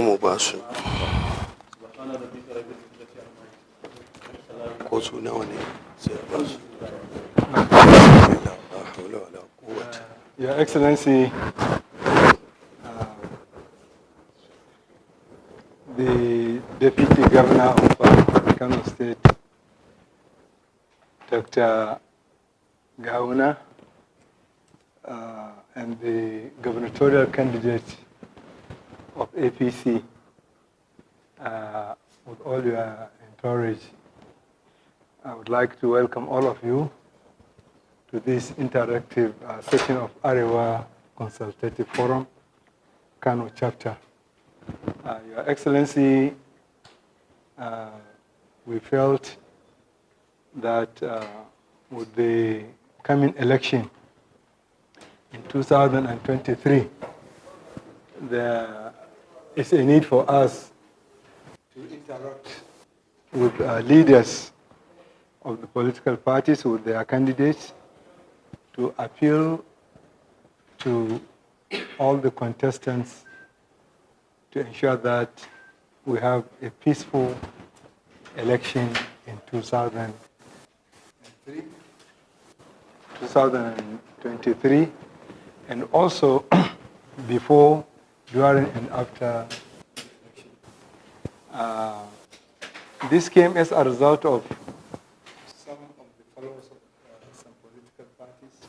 mu ba su ko su nawa ne sai ba su. Your Excellency, the Deputy Governor of Kano State, Dr. Gawuna, and the gubernatorial candidate of APC, with all your entourage, I would like to welcome all of you to this interactive session of Arewa Consultative Forum, Kano chapter. Your Excellency, we felt that with the coming election in 2023, there is a need for us to interact with leaders of the political parties, with their candidates, to appeal to all the contestants to ensure that we have a peaceful election in 2023, and also before, during, and after election. This came as a result of some of the followers of some political parties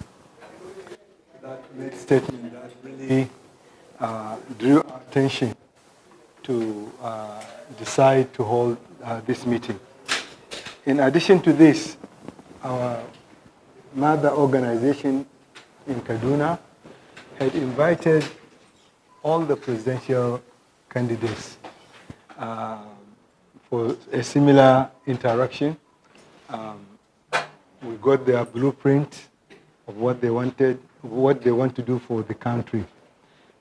that made statements that really drew our attention to decide to hold this meeting. In addition to this, our mother organization in Kaduna had invited all the presidential candidates for a similar interaction. We got their blueprint of what they wanted, what they want to do for the country.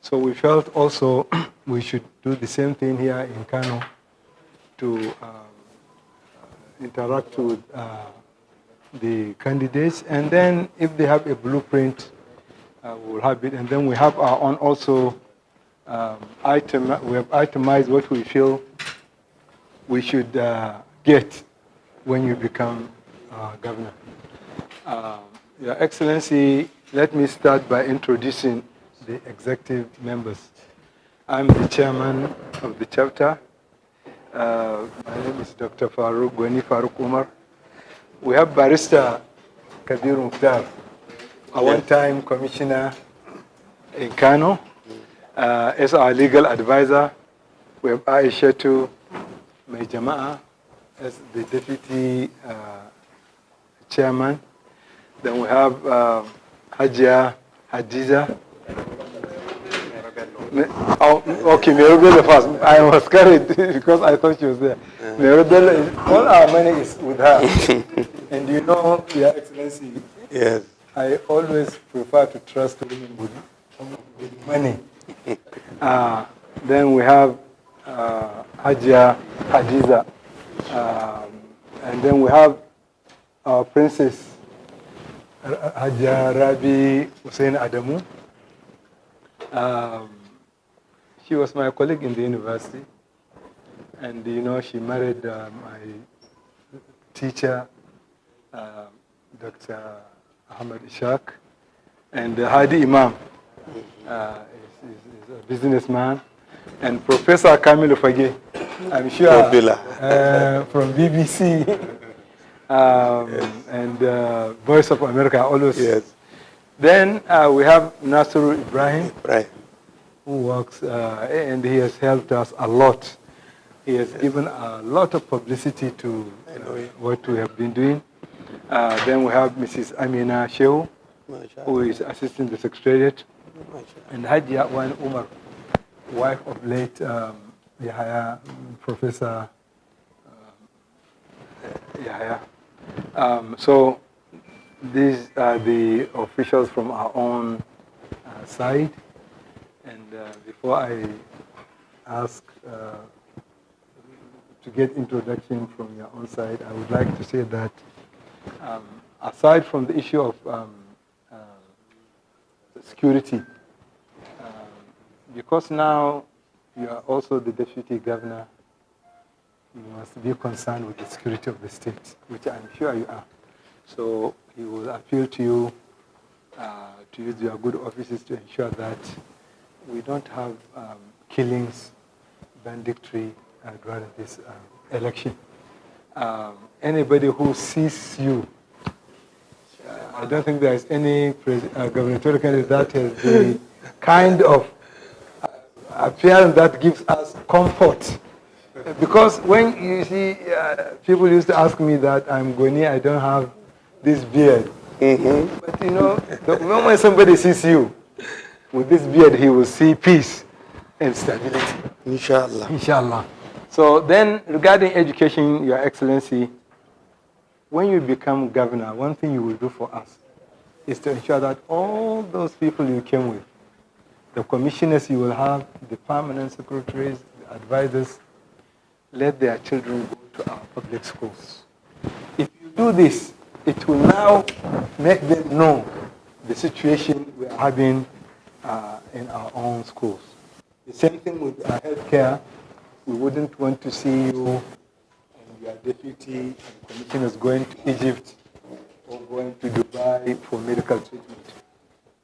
So we felt also we should do the same thing here in Kano to interact with the candidates, and then if they have a blueprint, we'll have it, and then we have our own also we have itemized what we feel we should get when you become governor. Your Excellency, let me start by introducing the executive members. I'm the chairman of the chapter. My name is Dr. Faruk Umar. We have Barrister Kabir Mukhtar, a one-time commissioner in Kano, as our legal advisor. We have Aishatu Jama'a as the deputy chairman. Then we have Hajia Hadiza. Oh, okay, Merobella first. I was carried because I thought she was there. Merobella, all our money is with her. And you know, Your Excellency, Yes. I always prefer to trust women with money. Then we have Hajia Hadiza. And then we have our princess, Hajia Rabi Hussein Adamu. She was my colleague in the university, and you know, she married my teacher, Dr. Ahmad Ishaq, and Hadi Imam is a businessman, and Professor Kamilu Fage, I'm sure, from BBC and Voice of America, always. Yes. Then we have Nasiru Ibrahim, who works, and he has helped us a lot. He has given a lot of publicity to what we have been doing. Then we have Mrs. Amina Shehu, who is assisting the secretariat, and Hajia Wan Umar, wife of late Yahya, Professor Yahya. So these are the officials from our own side. And before I ask to get introduction from your own side, I would like to say that aside from the issue of security, because now You are also the deputy governor. You must be concerned with the security of the state, which I'm sure you are. So he will appeal to you to use your good offices to ensure that we don't have killings, banditry during this election. Anybody who sees you, I don't think there is any gubernatorial candidate that has the kind of appearance that gives us comfort. Because when you see, people used to ask me that I'm Goni, I don't have this beard. Mm-hmm. But you know, the moment somebody sees you with this beard, he will see peace and stability. Inshallah. Inshallah. So then, regarding education, Your Excellency, when you become governor, one thing you will do for us is to ensure that all those people you came with, the commissioners you will have, the permanent secretaries, the advisors, let their children go to our public schools. If you do this, it will now make them know the situation we are having in our own schools. The same thing with our healthcare. We wouldn't want to see you and your deputy and commissioners going to Egypt or going to Dubai for medical treatment.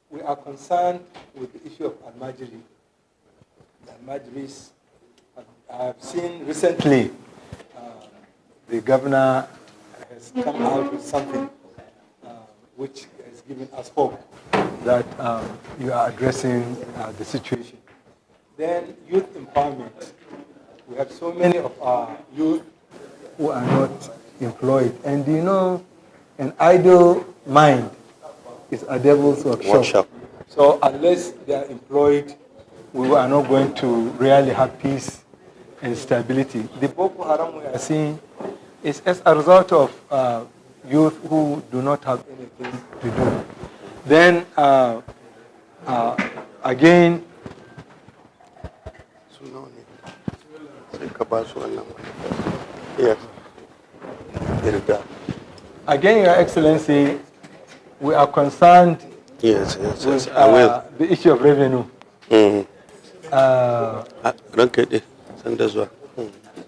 We are concerned with the issue of Al-Majri. The Al-Majris, I have seen recently the governor has come out with something which has given us hope that you are addressing the situation. Then youth empowerment. We have so many of our youth who are not employed. And you know, an idle mind is a devil's workshop. So unless they are employed, we are not going to really have peace and stability. The Boko Haram we are seeing is as a result of youth who do not have anything to do. Then again, yes. Again, Your Excellency, we are concerned with the issue of revenue. Mm-hmm.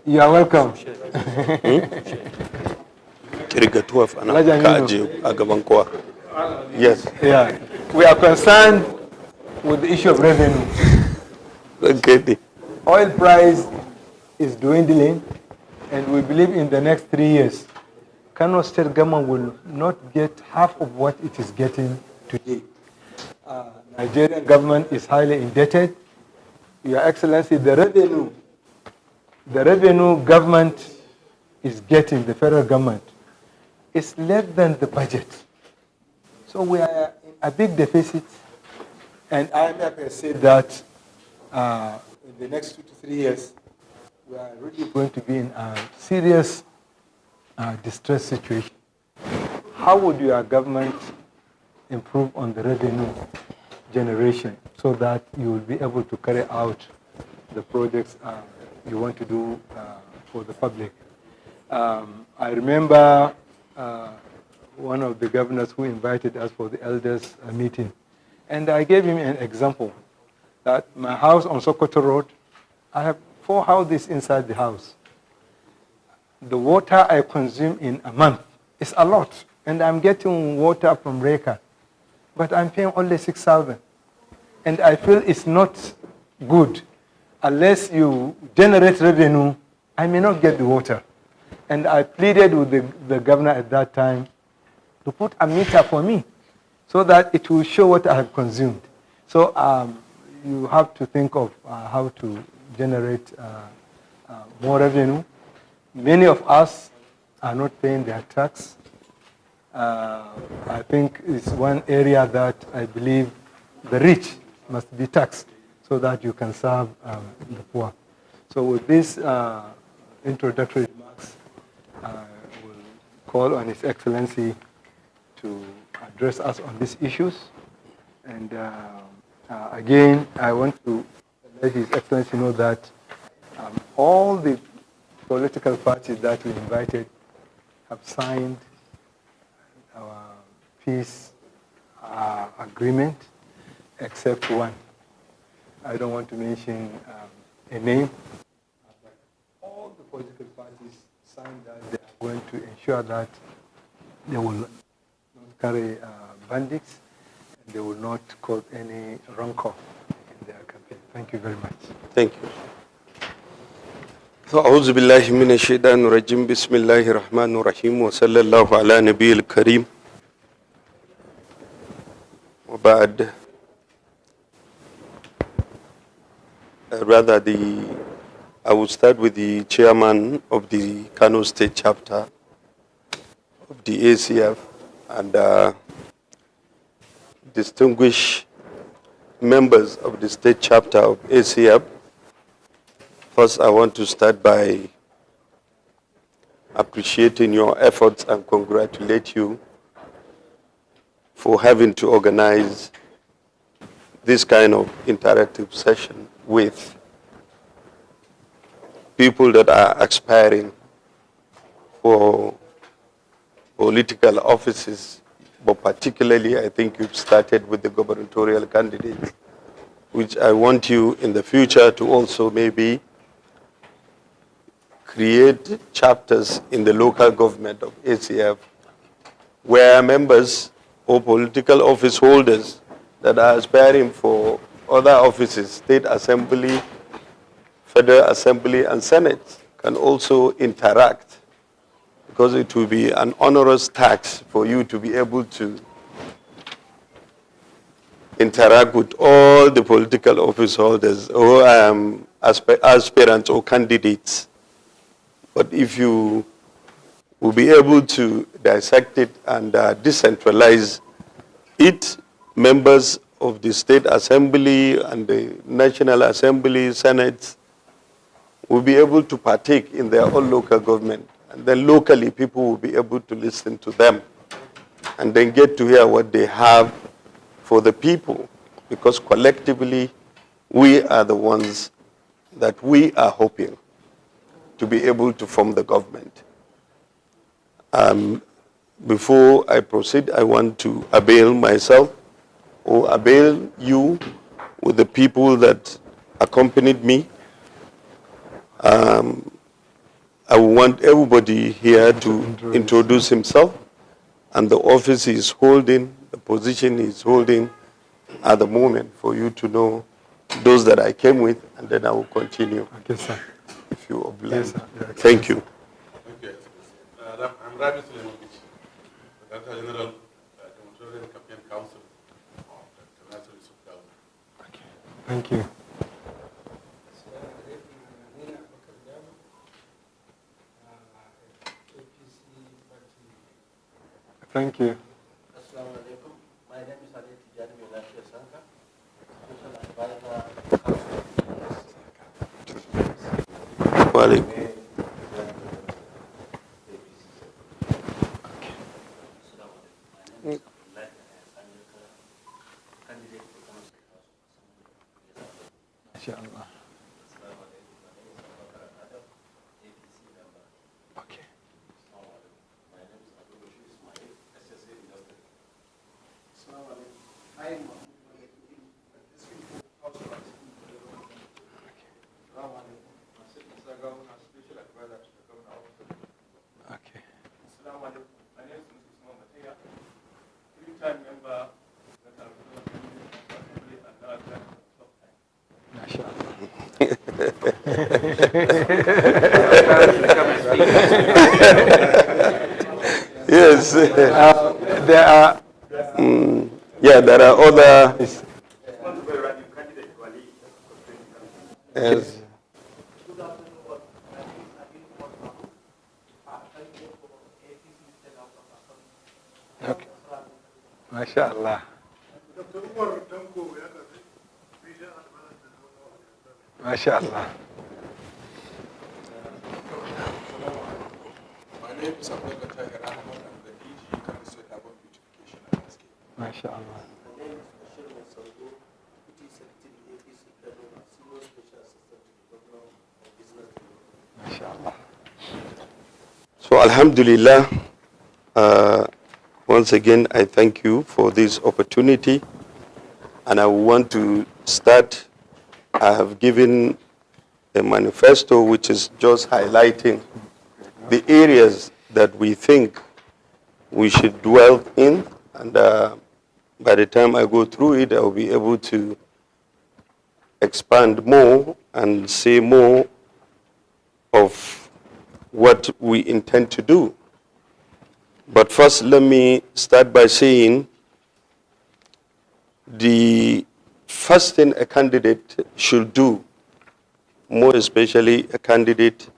You are welcome. Yes. Yeah. We are concerned with the issue of revenue. Okay. Oil price is dwindling, and we believe in the next 3 years, Kano State government will not get half of what it is getting today. Nigerian government is highly indebted. Your Excellency, the revenue government is getting, the federal government, is less than the budget. So we are in a big deficit, and IMF has said that in the next 2 to 3 years, we are really going to be in a serious distress situation. How would your government improve on the revenue generation so that you will be able to carry out the projects you want to do for the public? I remember one of the governors who invited us for the elders meeting, and I gave him an example that my house on Sokoto Road, I have 4 houses inside the house. The water I consume in a month is a lot, and I'm getting water from Reka, but I'm paying only 6,000. And I feel it's not good. Unless you generate revenue, I may not get the water. And I pleaded with the governor at that time to put a meter for me so that it will show what I have consumed. So you have to think of how to generate more revenue. Many of us are not paying their tax. I think it's one area that I believe the rich must be taxed so that you can serve the poor. So with this introductory remarks, I will call on His Excellency to address us on these issues. And again, I want to let His Excellency know that all the political parties that we invited have signed our peace agreement, except one. I don't want to mention a name. But all the political parties signed that they are going to ensure that they will not carry bandits and they will not cause any rancor in their campaign. Thank you very much. Thank you. أعوذ بالله من الشيطان الرجيم بسم الله الرحمن الرحيم وصلى الله على نبي الكريم وبعد. I will start with the chairman of the Kano State chapter of the ACF and distinguished members of the state chapter of ACF. First, I want to start by appreciating your efforts and congratulate you for having to organize this kind of interactive session with people that are aspiring for political offices, but particularly I think you've started with the gubernatorial candidates, which I want you in the future to also maybe create chapters in the local government of ACF where members or political office holders that are aspiring for other offices, state assembly, federal assembly, and senate can also interact, because it will be an onerous tax for you to be able to interact with all the political office holders or aspirants or candidates. But if you will be able to dissect it and decentralize it, members of the state assembly and the national assembly, senate, will be able to partake in their own local government. And then locally, people will be able to listen to them and then get to hear what they have for the people. Because collectively, we are the ones that we are hoping to be able to form the government. Before I proceed, I want to avail myself or avail you with the people that accompanied me. I want everybody here to introduce himself and the office he's holding, the position he's holding at the moment, for you to know those that I came with, and then I will continue. Okay, sir. If you oblige. Yes, sir. Thank you. Okay. I'm Rabi Suleimovich, the Director General, Gubernatorial Campaign Council of Dr. Nasiru Yusuf Gawuna. Okay. Thank you. Thank you. Assalamu alaikum. My name is Ali Tijani Melashia Sanka, Special Advisor, Council. Walaikum. Inshallah. Okay. Okay. My name is Nasiru three-time member Yes. There are. Yeah, there are other. Yes. Okay. MashaAllah. MashaAllah. My name is Abdul Tahir Ahmad. I'm the DG, Kano State Urban Beautification and Landscape. MashaAllah. My name is Bashir Masaudu, Deputy Secretary, APC Governatorial, Senior Special Assistant to the Governor of Business Development. MashaAllah. So, Alhamdulillah, once again, I thank you for this opportunity. And I want to start. I have given a manifesto which is just highlighting the areas that we think we should dwell in, and by the time I go through it, I'll be able to expand more and say more of what we intend to do. But first, let me start by saying the first thing a candidate should do, more especially a candidate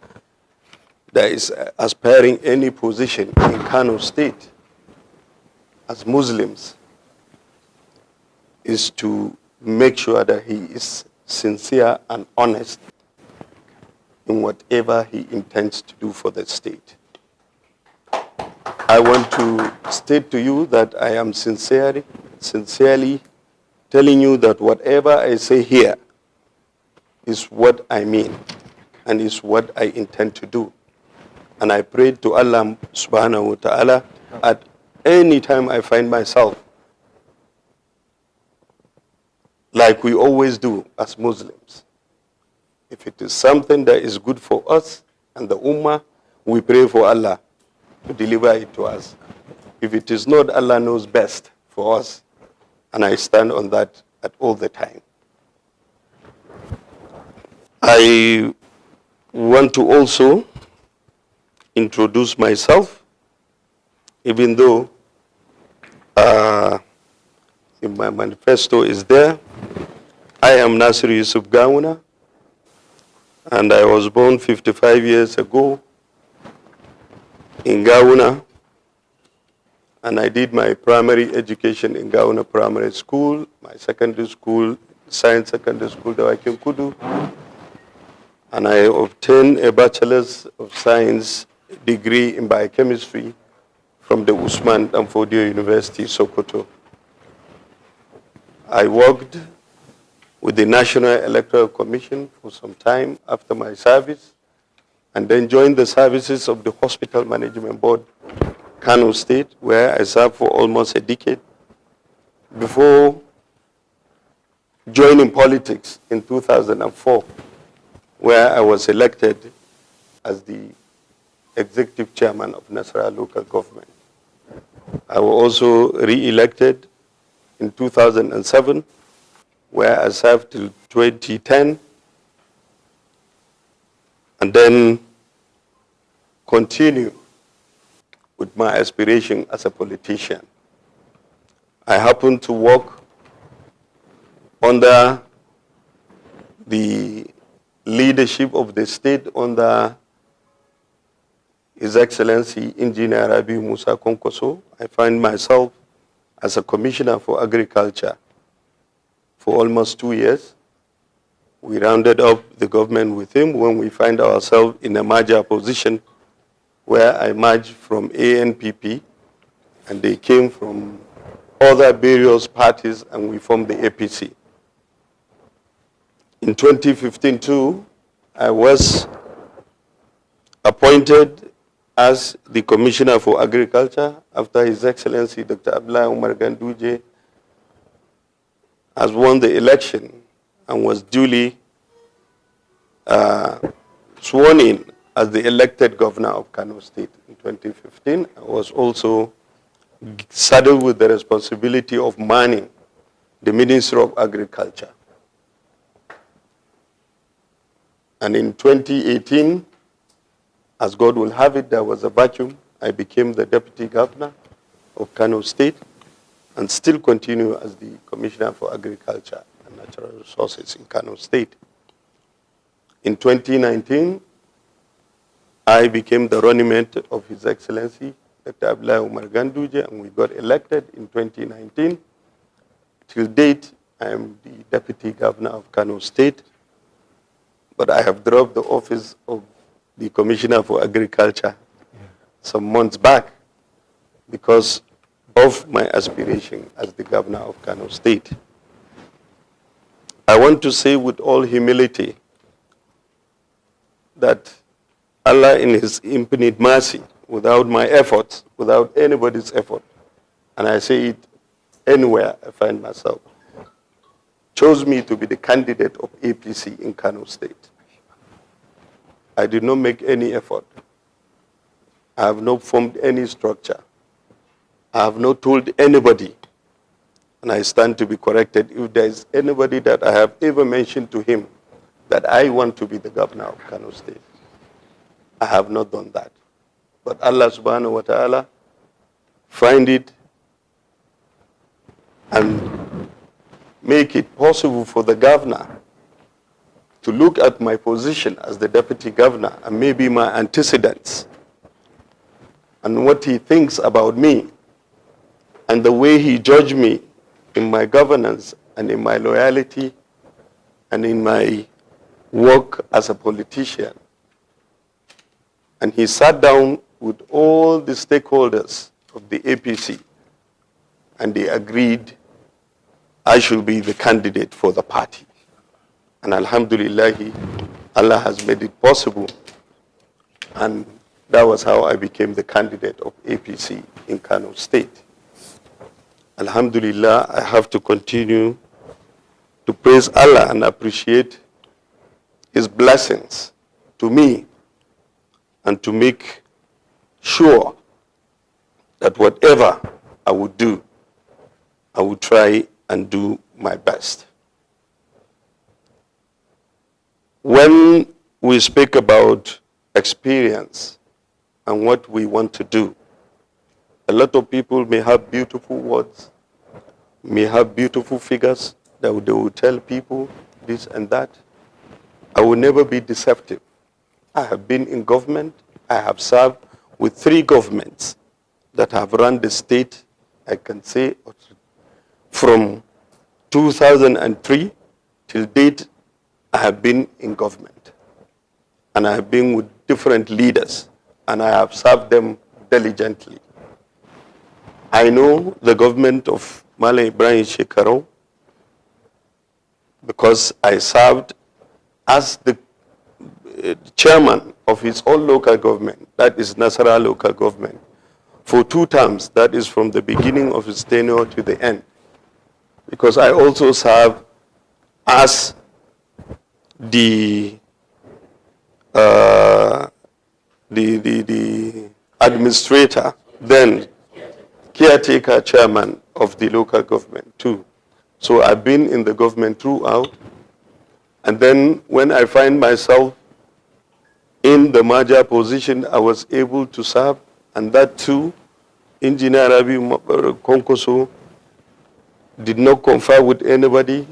that is aspiring any position in Kano State as Muslims, is to make sure that he is sincere and honest in whatever he intends to do for the state. I want to state to you that I am sincerely telling you that whatever I say here is what I mean and is what I intend to do. And I pray to Allah subhanahu wa ta'ala at any time I find myself, like we always do as Muslims. If it is something that is good for us and the Ummah, we pray for Allah to deliver it to us. If it is not, Allah knows best for us. And I stand on that at all the time. I want to also introduce myself, even though in my manifesto is there. I am Nasiru Yusuf Gawuna, and I was born 55 years ago in Gawuna, and I did my primary education in Gawuna Primary School, my secondary school, Science Secondary School, Dawakin Kudu, and I obtained a Bachelor's of Science degree in biochemistry from the Usman Danfodio University, Sokoto. I worked with the National Electoral Commission for some time after my service, and then joined the services of the Hospital Management Board, Kano State, where I served for almost a decade, before joining politics in 2004, where I was elected as the executive chairman of Nasarawa local government. I was also re-elected in 2007, where I served till 2010, and then continue with my aspiration as a politician. I happen to work under the leadership of the state under His Excellency Engineer Rabi Musa Konkoso. I find myself as a commissioner for agriculture for almost 2 years. We rounded up the government with him when we find ourselves in a merger position where I merged from ANPP and they came from other various parties and we formed the APC. In 2015 too, I was appointed as the Commissioner for Agriculture after His Excellency Dr. Abdullah Umar Ganduje has won the election and was duly sworn in as the elected governor of Kano State in 2015. I was also saddled with the responsibility of manning the Ministry of Agriculture. And in 2018, as God will have it, there was a vacuum. I became the deputy governor of Kano State and still continue as the Commissioner for Agriculture and Natural Resources in Kano State. In 2019, I became the running mate of His Excellency Dr. Abdullah Umar Ganduje, and we got elected in 2019. Till date, I am the Deputy Governor of Kano State, but I have dropped the office of the Commissioner for Agriculture some months back because of my aspiration as the Governor of Kano State. I want to say with all humility that Allah in His infinite mercy, without my efforts, without anybody's effort, and I say it anywhere I find myself, chose me to be the candidate of APC in Kano State. I did not make any effort. I have not formed any structure. I have not told anybody, and I stand to be corrected if there is anybody that I have ever mentioned to him that I want to be the governor of Kano State. I have not done that. But Allah subhanahu wa ta'ala find it and make it possible for the governor to look at my position as the deputy governor and maybe my antecedents and what he thinks about me and the way he judged me in my governance and in my loyalty and in my work as a politician. And he sat down with all the stakeholders of the APC and they agreed I should be the candidate for the party. And alhamdulillah, Allah has made it possible. And that was how I became the candidate of APC in Kano State. Alhamdulillah, I have to continue to praise Allah and appreciate His blessings to me and to make sure that whatever I would do, I would try and do my best. When we speak about experience and what we want to do, a lot of people may have beautiful words, may have beautiful figures that they will tell people this and that. I will never be deceptive. I have been in government. I have served with 3 governments that have run the state, I can say, from 2003 till date, I have been in government. And I have been with different leaders, and I have served them diligently. I know the government of Malam Ibrahim Shekarau because I served as the chairman of his own local government, that is Nasara local government, for 2 terms, that is from the beginning of his tenure to the end. Because I also serve as the administrator, then caretaker chairman of the local government too. So I've been in the government throughout. And then when I find myself in the merger position, I was able to serve, and that too, Engineer Rabi Konkoso did not confer with anybody.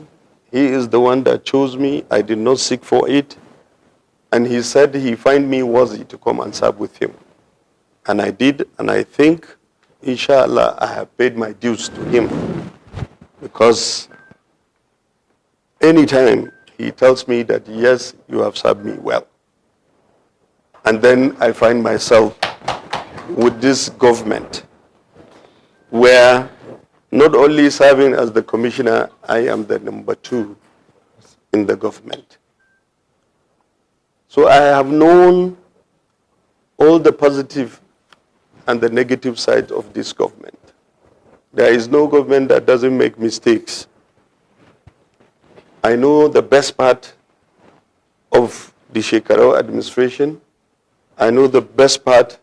He is the one that chose me. I did not seek for it. And he said he find me worthy to come and serve with him. And I did, and I think, inshallah, I have paid my dues to him. Because anytime he tells me that, yes, you have served me well. And then I find myself with this government where not only serving as the commissioner, I am the number 2 in the government. So I have known all the positive and the negative side of this government. There is no government that doesn't make mistakes. I know the best part of the Shekarau administration. I know the best part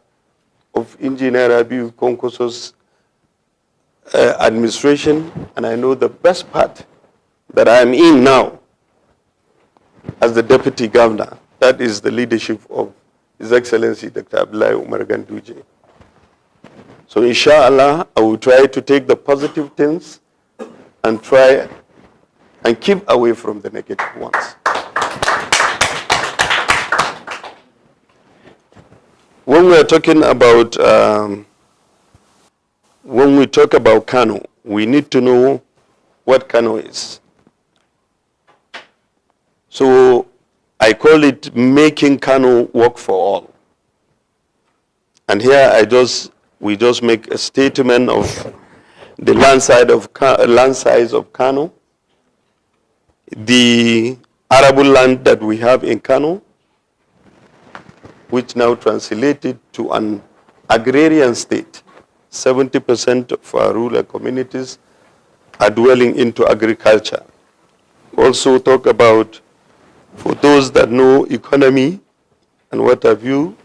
of Engineer Abiy Konkoso's administration, and I know the best part that I am in now as the deputy governor. That is the leadership of His Excellency Dr. Abdullahi Umar Ganduje. So inshallah, I will try to take the positive things and try and keep away from the negative ones. When we are talking about, when we talk about Kano, we need to know what Kano is. So I call it making Kano work for all. And here we just make a statement of the land size of Kano, the arable land that we have in Kano, which now translated to an agrarian state. 70% of our rural communities are dwelling into agriculture. Also talk about, for those that know economy, and what have you,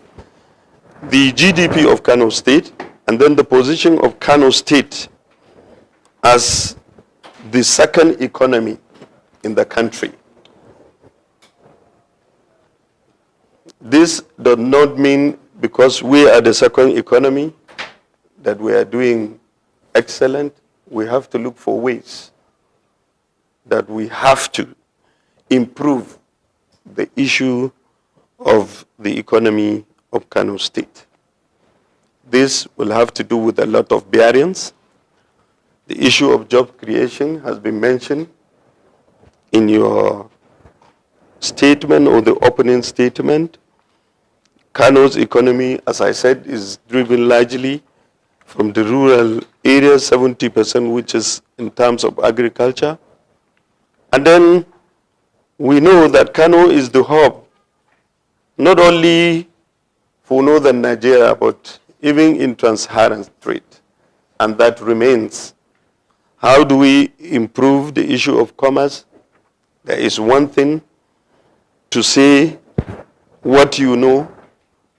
the GDP of Kano State, and then the position of Kano State as the second economy in the country. This does not mean because we are the second economy that we are doing excellent. We have to look for ways that we have to improve the issue of the economy of Kano State. This will have to do with a lot of variants. The issue of job creation has been mentioned in your statement or the opening statement. Kano's economy, as I said, is driven largely from the rural areas, 70%, which is in terms of agriculture. And then we know that Kano is the hub, not only for northern Nigeria, but even in trans-Saharan trade. And that remains. How do we improve the issue of commerce? There is one thing to say what you know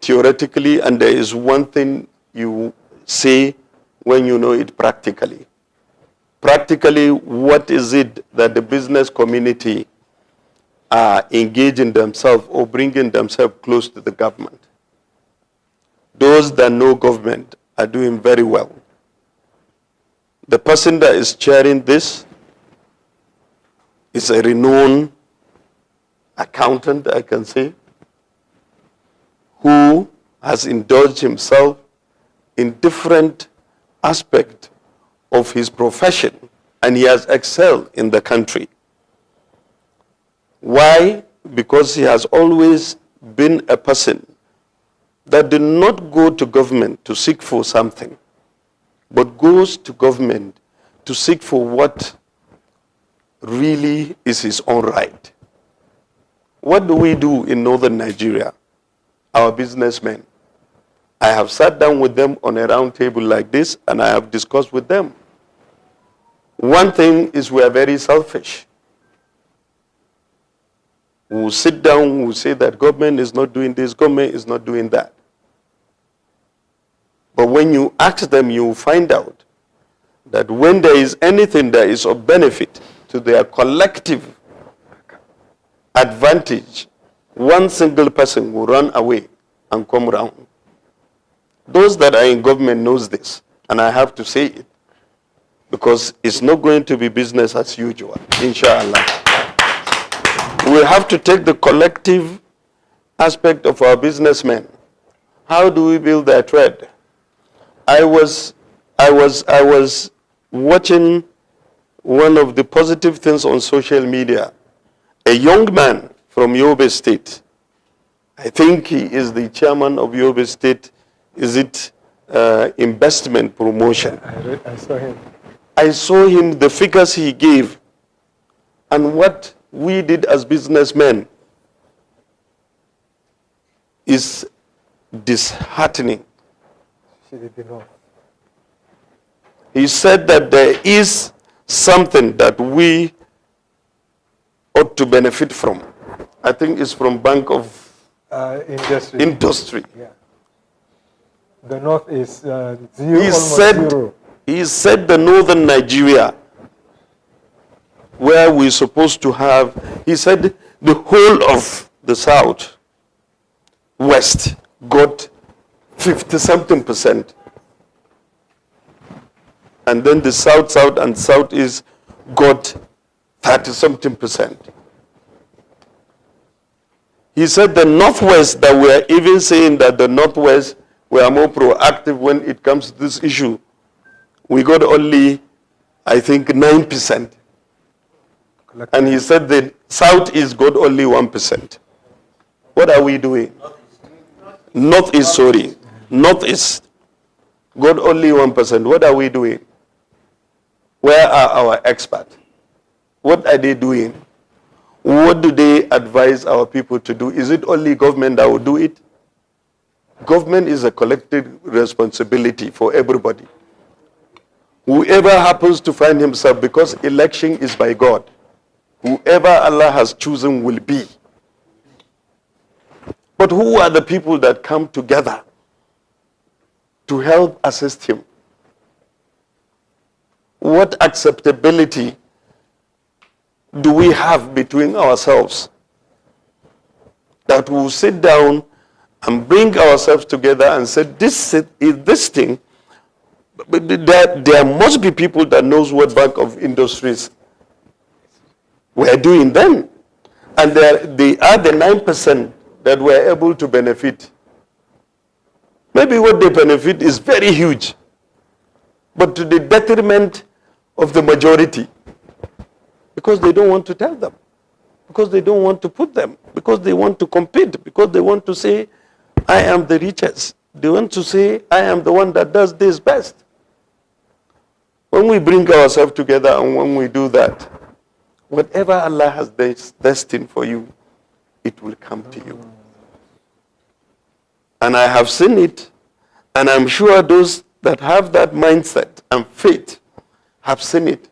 theoretically, and there is one thing you say when you know it practically. Practically, what is it that the business community are engaging themselves or bringing themselves close to the government? Those that know government are doing very well. The person that is chairing this is a renowned accountant, I can say, who has indulged himself in different aspects of his profession, and he has excelled in the country. Why? Because he has always been a person that did not go to government to seek for something, but goes to government to seek for what really is his own right. What do we do in northern Nigeria? Our businessmen. I have sat down with them on a round table like this, and I have discussed with them. One thing is we are very selfish. We will sit down, we will say that government is not doing this, government is not doing that. But when you ask them, you will find out that when there is anything that is of benefit to their collective advantage, one single person will run away and come round. Those that are in government knows this, and I have to say it, because it's not going to be business as usual, inshallah. We have to take the collective aspect of our businessmen. How do we build their trade? I was watching one of the positive things on social media. A young man from Yobe State, I think he is the chairman of Yobe State, is it investment promotion? I saw him. I saw him, the figures he gave, and what we did as businessmen is disheartening. He said that there is something that we ought to benefit from. I think it's from Bank of Industry. Yeah. The north is zero. He said the northern Nigeria, where we're supposed to have, he said the whole of the south, west, got 50-something%. And then the south and southeast got 30-something%. He said the northwest, that we are even saying that the northwest were more proactive when it comes to this issue. We got only, I think, 9%. And he said the southeast got only 1%. What are we doing? Northeast got only 1%. What are we doing? Where are our experts? What are they doing? What do they advise our people to do? Is it only government that will do it? Government is a collective responsibility for everybody. Whoever happens to find himself, because election is by God, whoever Allah has chosen will be. But who are the people that come together to help assist him? What acceptability do we have between ourselves that we'll sit down and bring ourselves together and say, this thing, there must be people that knows what Bank of Industries were doing then. And they are the 9% that were able to benefit. Maybe what they benefit is very huge, but to the detriment of the majority, because they don't want to tell them, because they don't want to put them, because they want to compete, because they want to say, I am the richest. They want to say, I am the one that does this best. When we bring ourselves together and when we do that, whatever Allah has destined for you, it will come to you. And I have seen it, and I'm sure those that have that mindset and faith have seen it.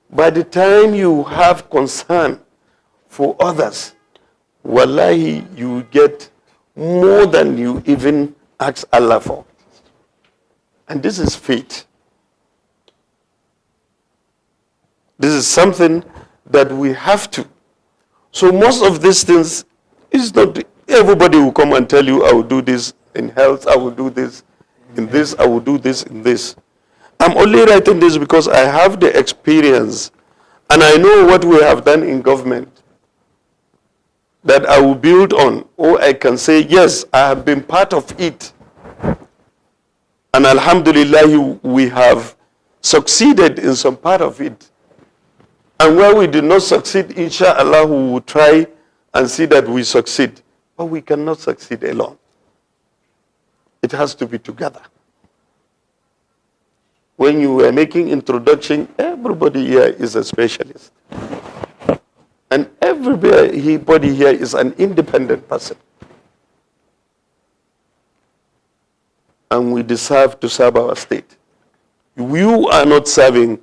By the time you have concern for others, wallahi, you get more than you even ask Allah for. And this is faith. This is something that we have to. So most of these things is not, everybody will come and tell you, I will do this in health, I will do this in this, I will do this in this. I'm only writing this because I have the experience and I know what we have done in government that I will build on, or I can say, yes, I have been part of it. And alhamdulillah, we have succeeded in some part of it. And where we did not succeed, inshallah, we will try and see that we succeed. But we cannot succeed alone. It has to be together. When you were making introduction, everybody here is a specialist. And everybody here is an independent person. And we deserve to serve our state. You are not serving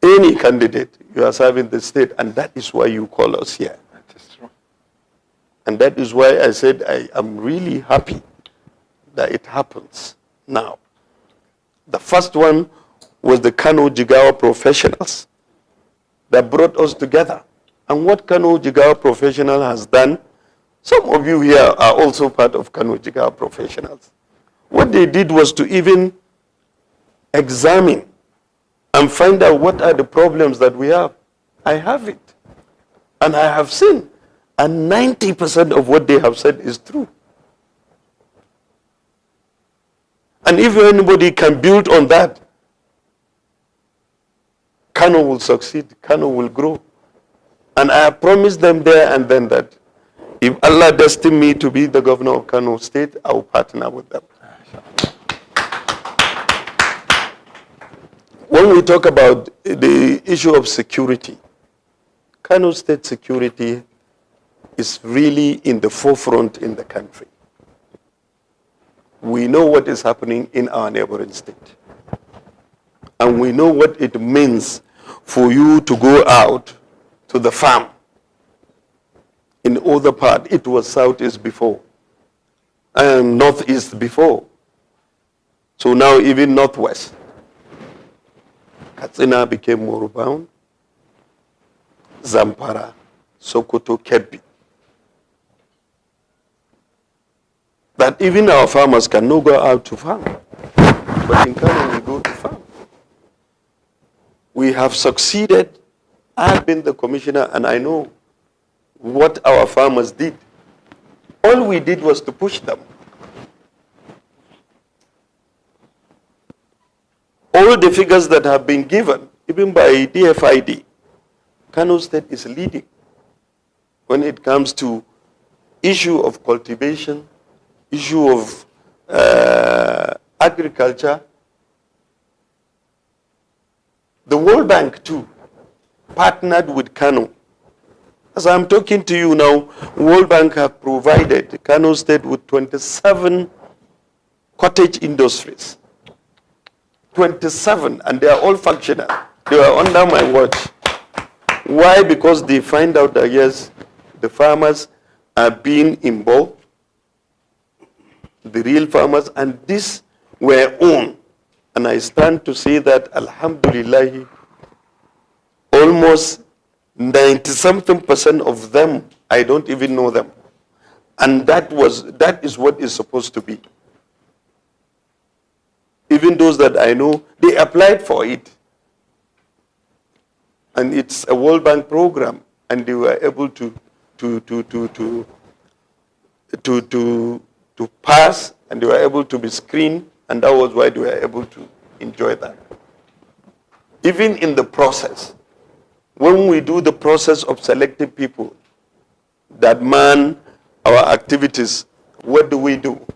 any candidate. You are serving the state, and that is why you call us here. That is true. And that is why I said I am really happy that it happens now. The first one was the Kano Jigawa professionals that brought us together. And what Kano Jigawa professional has done, some of you here are also part of Kano Jigawa professionals. What they did was to even examine and find out what are the problems that we have. I have it. And I have seen. And 90% of what they have said is true. And if anybody can build on that, Kano will succeed, Kano will grow. And I have promised them there and then that if Allah destined me to be the governor of Kano State, I will partner with them. When we talk about the issue of security, Kano State security is really in the forefront in the country. We know what is happening in our neighboring state. And we know what it means for you to go out to the farm. In other part, it was southeast before, and northeast before. So now even northwest. Katsina became more bound. Zamfara, Sokoto, Kebbi. That even our farmers cannot go out to farm. But in Kano, we go to farm. We have succeeded. I've been the commissioner and I know what our farmers did. All we did was to push them. All the figures that have been given, even by DFID, Kano State is leading when it comes to issue of cultivation, issue of agriculture. The World Bank too partnered with Kano. As I'm talking to you now, World Bank have provided Kano State with 27 cottage industries. 27, and they are all functional. They are under my watch. Why? Because they find out that yes, the farmers are being involved, the real farmers, and these were owned. And I stand to say that, alhamdulillah, almost 90-something% of them, I don't even know them. And that is what is supposed to be. Even those that I know, they applied for it. And it's a World Bank program, and they were able to pass, and they were able to be screened, and that was why they were able to enjoy that. Even in the process, when we do the process of selecting people that man our activities, what do?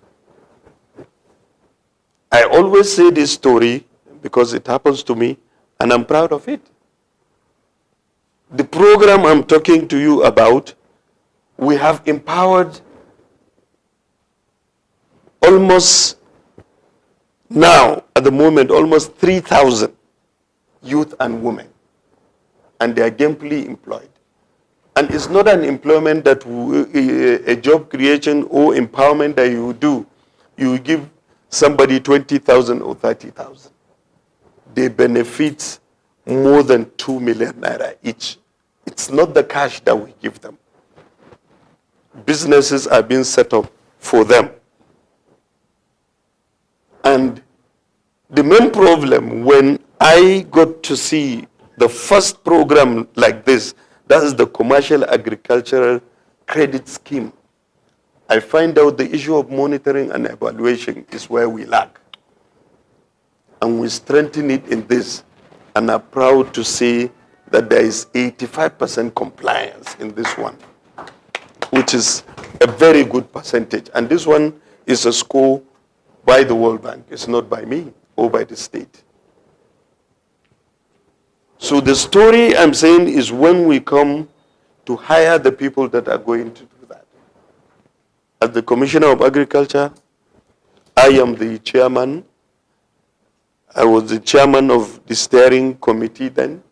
I always say this story because it happens to me, and I'm proud of it. The program I'm talking to you about, we have empowered almost now, at the moment, almost 3,000 youth and women, and they are gainfully employed. And it's not an employment that a job creation or empowerment that you do. You give somebody 20,000 or 30,000. They benefit more than 2 million naira each. It's not the cash that we give them. Businesses are being set up for them. And the main problem, when I got to see the first program like this, that is the Commercial Agricultural Credit Scheme, I find out the issue of monitoring and evaluation is where we lack. And we strengthen it in this, and are proud to say that there is 85% compliance in this one, which is a very good percentage. And this one is a score by the World Bank. It's not by me or by the state. So the story I'm saying is when we come to hire the people that are going to do that. As the Commissioner of Agriculture, I am the chairman. I was the chairman of the steering committee then,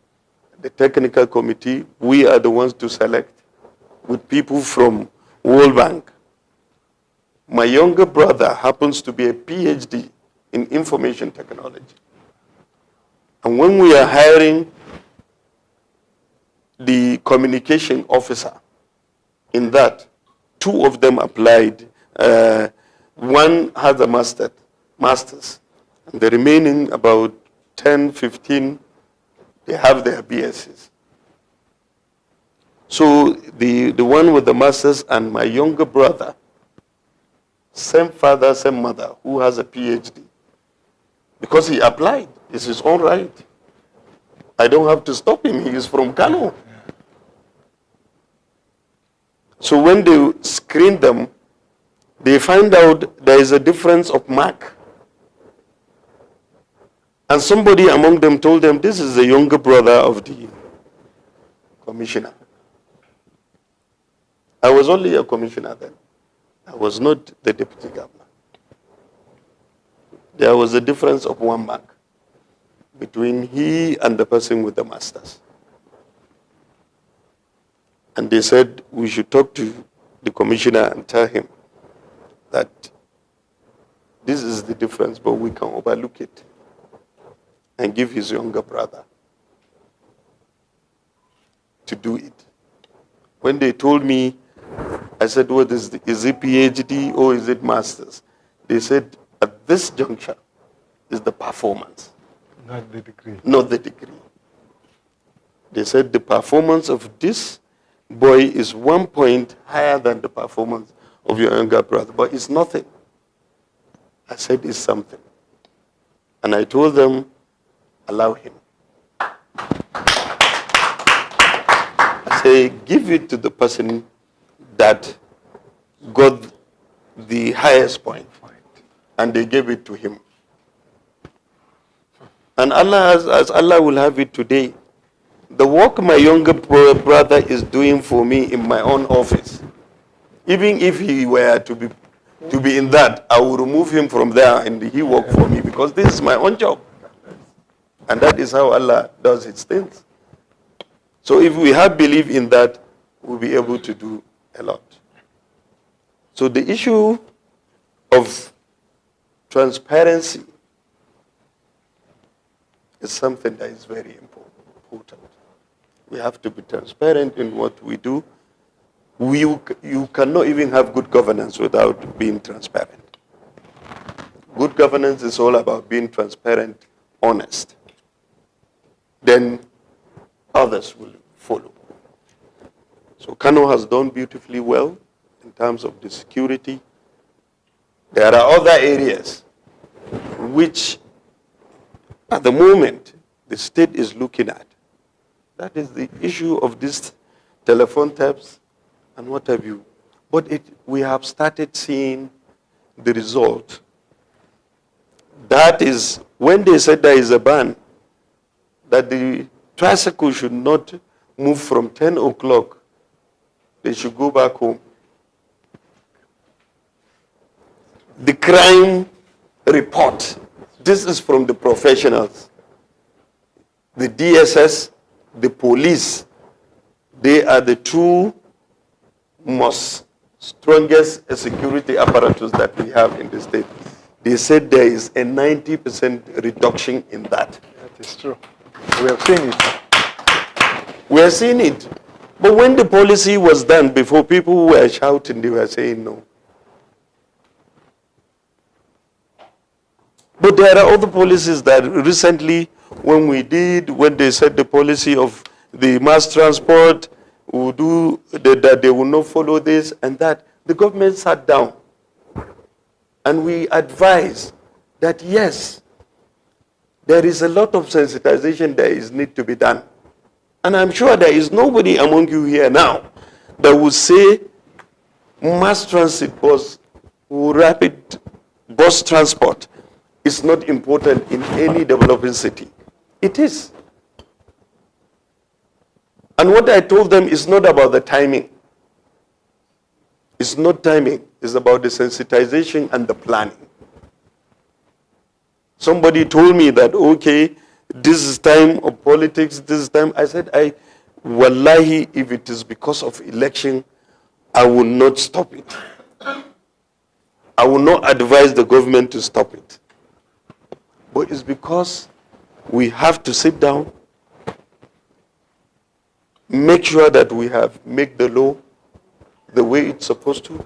the technical committee. We are the ones to select with people from World Bank. My younger brother happens to be a PhD in information technology. And when we are hiring the communication officer in that, 2 of them applied. One has a master's. And the remaining about 10, 15, they have their BScs. So the one with the master's and my younger brother, same father, same mother, who has a PhD. Because he applied. It's his own right. I don't have to stop him. He is from Kano. So when they screen them, they find out there is a difference of mark. And somebody among them told them, this is the younger brother of the commissioner. I was only a commissioner then. I was not the deputy governor. There was a difference of 1 mark between he and the person with the masters. And they said we should talk to the commissioner and tell him that this is the difference, but we can overlook it and give his younger brother to do it. When they told me, I said, what is it PhD or is it master's? They said, at this juncture is the performance. Not the degree. Not the degree. They said the performance of this boy is 1 point higher than the performance of your younger brother, but it's nothing. I said it's something. And I told them, allow him. I say, give it to the person that got the highest point. And they gave it to him. And Allah, as Allah will have it today, the work my younger brother is doing for me in my own office, even if he were to be in that, I will remove him from there and he work for me because this is my own job. And that is how Allah does his things. So if we have belief in that, we'll be able to do a lot. So the issue of transparency is something that is very important. We have to be transparent in what we do. You cannot even have good governance without being transparent. Good governance is all about being transparent, honest. Then others will follow. So Kano has done beautifully well in terms of the security. There are other areas which at the moment the state is looking at. That is the issue of these telephone taps and what have you. But we have started seeing the result. That is, when they said there is a ban, that the tricycle should not move from 10 o'clock, they should go back home. The crime report, this is from the professionals. The DSS, the police, they are the two most strongest security apparatus that we have in the state. They said there is a 90% reduction in that. That is true. We have seen it. We have seen it. But when the policy was done, before people were shouting, they were saying no. But there are other policies that recently, when they said the policy of the mass transport, that they will not follow this and that, the government sat down and we advised that yes, there is a lot of sensitization that is need to be done. And I'm sure there is nobody among you here now that will say mass transit bus or rapid bus transport is not important in any developing city. It is. And what I told them is not about the timing. It's not timing. It's about the sensitization and the planning. Somebody told me that, okay, this is time of politics, this is time. I said, wallahi, if it is because of election, I will not stop it. I will not advise the government to stop it. But it's because we have to sit down, make sure that we have made the law the way it's supposed to,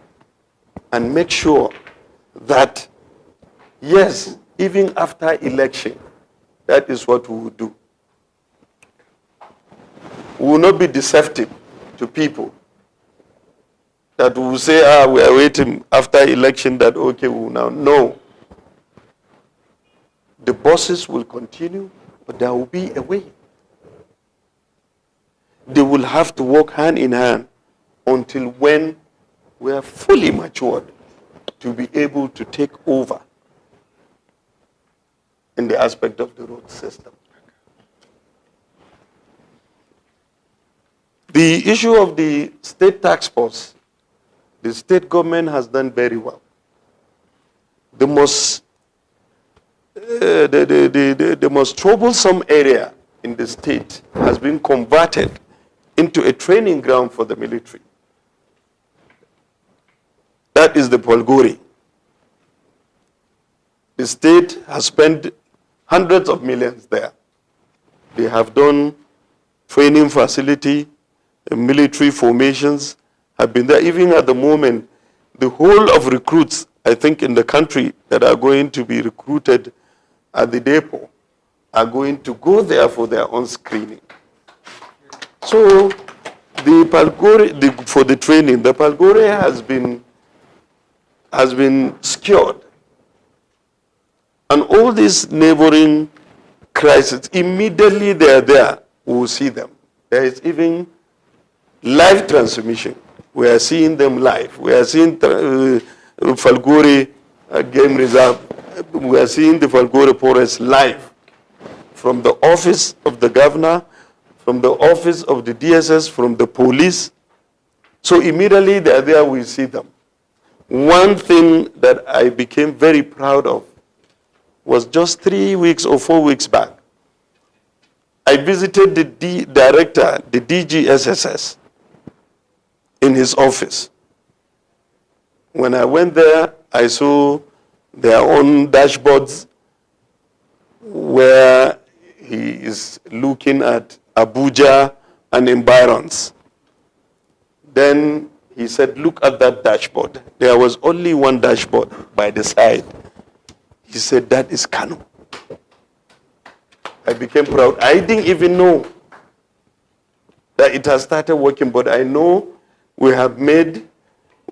and make sure that, yes, even after election, that is what we will do. We will not be deceptive to people. That we will say, we are waiting after election that, okay, we will now. No. The buses will continue, but there will be a way. They will have to work hand in hand until when we are fully matured to be able to take over in the aspect of the road system. The issue of the state tax force, the state government has done very well. The most troublesome area in the state has been converted into a training ground for the military. That is the Polgori. The state has spent hundreds of millions there. They have done training facility, military formations have been there. Even at the moment, the whole of recruits, I think, in the country that are going to be recruited at the depot are going to go there for their own screening. So the Palgore, for the training, the Palgore has been secured. And all these neighboring crises, immediately they are there, we will see them. There is even live transmission. We are seeing them live. We are seeing Falgore Game Reserve. We are seeing the Falgore Forest live from the office of the governor, from the office of the DSS, from the police. So immediately they are there, we see them. One thing that I became very proud of was just 3 weeks or 4 weeks back. I visited the director, the DGSSS, in his office. When I went there, I saw their own dashboards where he is looking at Abuja and environs. Then he said, look at that dashboard. There was only one dashboard by the side. He said, that is Kano. I became proud. I didn't even know that it has started working, but I know we have made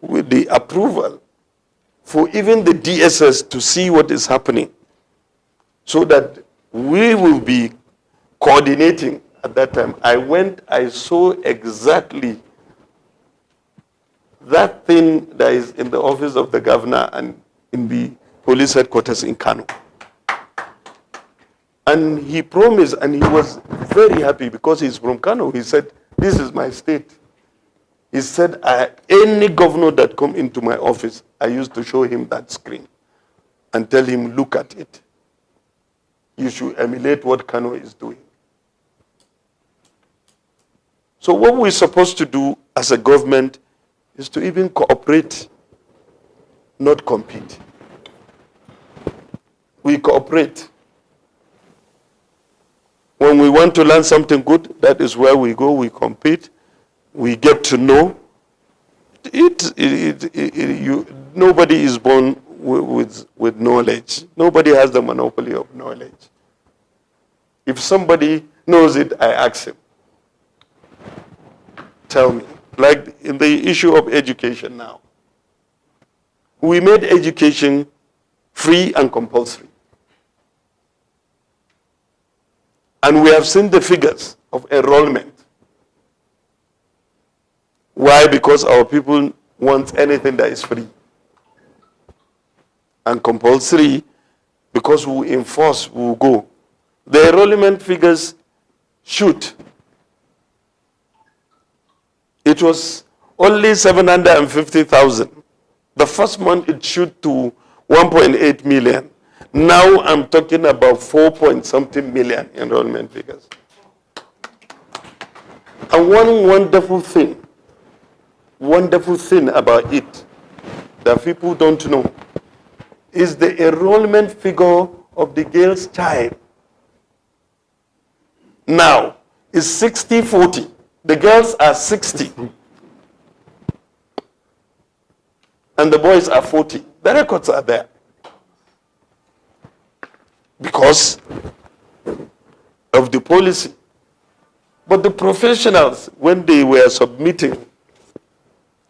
with the approval for even the DSS to see what is happening, so that we will be coordinating at that time. I went, I saw exactly that thing that is in the office of the governor and in the police headquarters in Kano. And he promised, and he was very happy because he's from Kano. He said, this is my state. He said, any governor that come into my office, I used to show him that screen and tell him, look at it. You should emulate what Kano is doing. So what we're supposed to do as a government is to even cooperate, not compete. We cooperate. When we want to learn something good, that is where we go, we compete, we get to know. Nobody is born with knowledge. Nobody has the monopoly of knowledge. If somebody knows it, I ask him. Tell me. Like in the issue of education now. We made education free and compulsory. And we have seen the figures of enrollment. Why? Because our people want anything that is free. And compulsory, because we enforce, we will go. The enrollment figures shoot. It was only 750,000. The first month it shoot to 1.8 million. Now I'm talking about 4-point-something million enrollment figures. And one wonderful thing about it that people don't know is the enrollment figure of the girl's child. Now is 60-40. The girls are 60. And the boys are 40. The records are there. Because of the policy. But the professionals, when they were submitting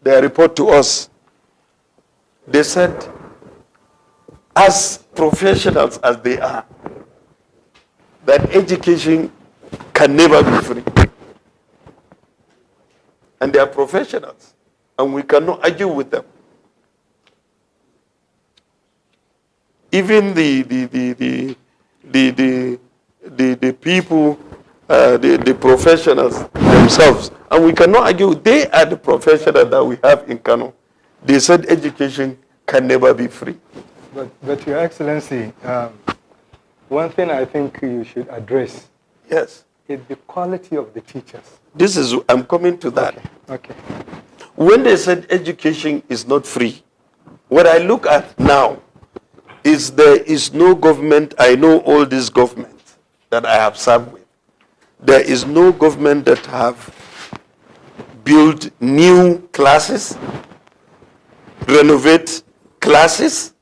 their report to us, they said, as professionals as they are, that education can never be free. And they are professionals, and we cannot argue with them. Even the people, the professionals themselves, and we cannot argue, they are the professionals that we have in Kano. They said education can never be free. But Your Excellency, one thing I think you should address, yes, is the quality of the teachers. I'm coming to that. Okay. When they said education is not free, what I look at now is there is no government, I know all these governments that I have served with, there is no government that have built new classes, renovate classes,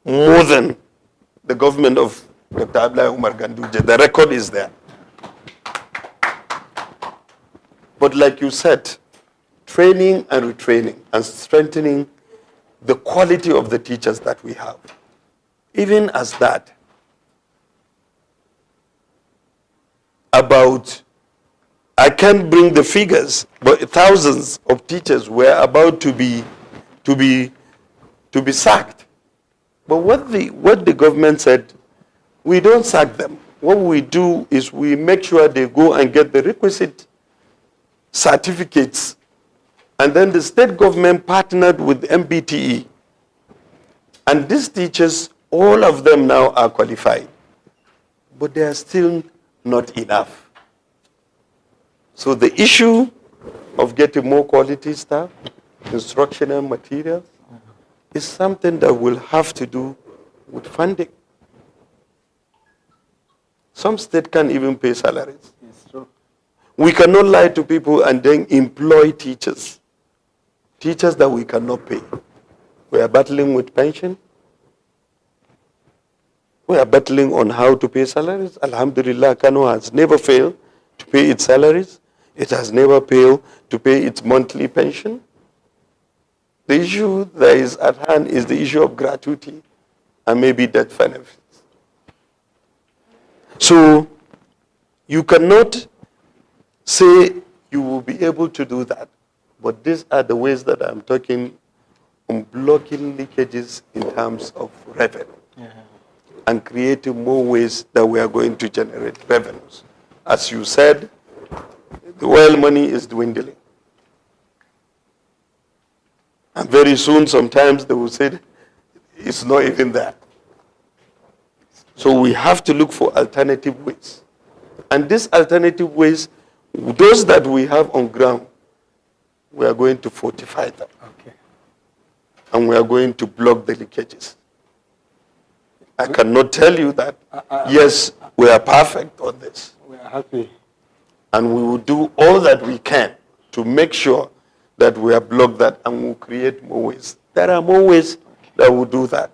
more than the government of Dr. Abdullahi Umar Ganduje. The record is there. But like you said, training and retraining and strengthening the quality of the teachers that we have. Even as that, I can't bring the figures, but thousands of teachers were about to be sacked. But what the government said, we don't sack them. What we do is we make sure they go and get the requisite certificates. And then the state government partnered with MBTE. And these teachers, all of them now are qualified. But they are still not enough. So the issue of getting more quality staff, instructional materials, is something that will have to do with funding. Some states can't even pay salaries. It's true. We cannot lie to people and then employ teachers. Teachers that we cannot pay. We are battling with pension. We are battling on how to pay salaries. Alhamdulillah, Kano has never failed to pay its salaries. It has never failed to pay its monthly pension. The issue that is at hand is the issue of gratuity and maybe death benefits. So you cannot say you will be able to do that, but these are the ways that I'm talking on blocking leakages in terms of revenue and creating more ways that we are going to generate revenues. As you said, the oil money is dwindling. And very soon, sometimes they will say it's not even there. So we have to look for alternative ways. And these alternative ways, those that we have on ground, we are going to fortify them. Okay. And we are going to block the leakages. I cannot tell you that, yes, we are perfect on this. We are happy. And we will do all that we can to make sure that we have blocked that and will create more ways. There are more ways that will do that.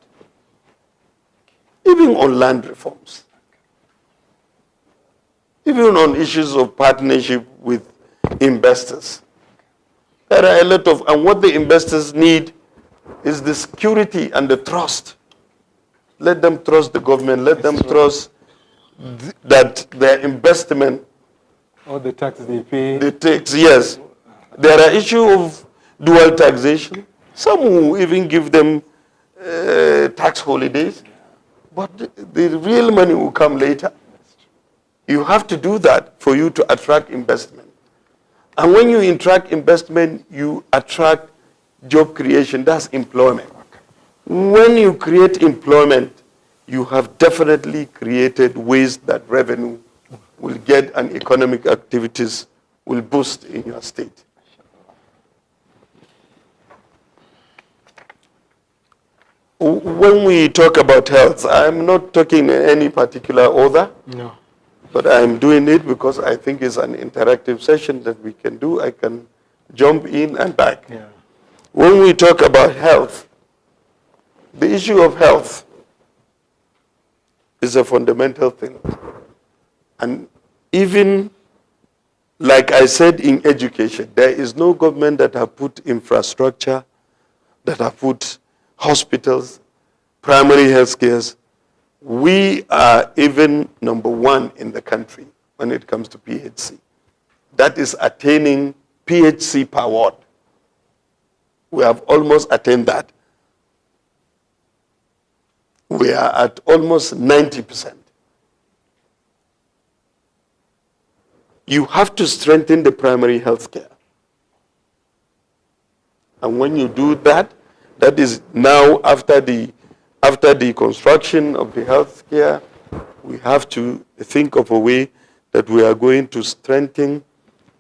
Even on land reforms. Even on issues of partnership with investors. There are a lot of, and what the investors need is the security and the trust. Let them trust the government. Let them trust that their investment. All the tax they pay. The tax, yes. There are issues of dual taxation. Some will even give them tax holidays. But the real money will come later. You have to do that for you to attract investment. And when you attract investment, you attract job creation. That's employment. When you create employment, you have definitely created ways that revenue will get and economic activities will boost in your state. When we talk about health, I'm not talking in any particular order. No. But I'm doing it because I think it's an interactive session that we can do. I can jump in and back. Yeah. When we talk about health, the issue of health is a fundamental thing. And even, like I said in education, there is no government that have put infrastructure, that have put hospitals, primary health cares. We are even #1 in the country when it comes to PHC. That is attaining PHC per ward. We have almost attained that. We are at almost 90%. You have to strengthen the primary health care. And when you do that, that is now after the construction of the health care, we have to think of a way that we are going to strengthen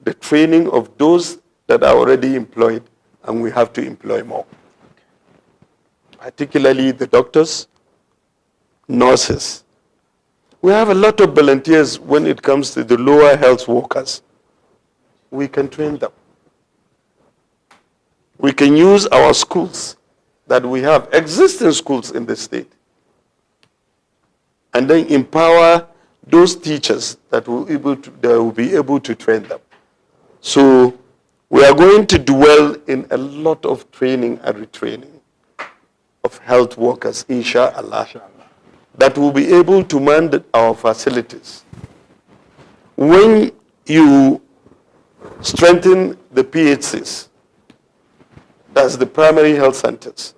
the training of those that are already employed, and we have to employ more. Particularly the doctors, nurses. We have a lot of volunteers when it comes to the lower health workers. We can train them. We can use our schools that we have, existing schools in the state, and then empower those teachers that will be able to train them. So we are going to dwell in a lot of training and retraining of health workers, inshallah, that will be able to man our facilities. When you strengthen the PHCs, that's the primary health centers.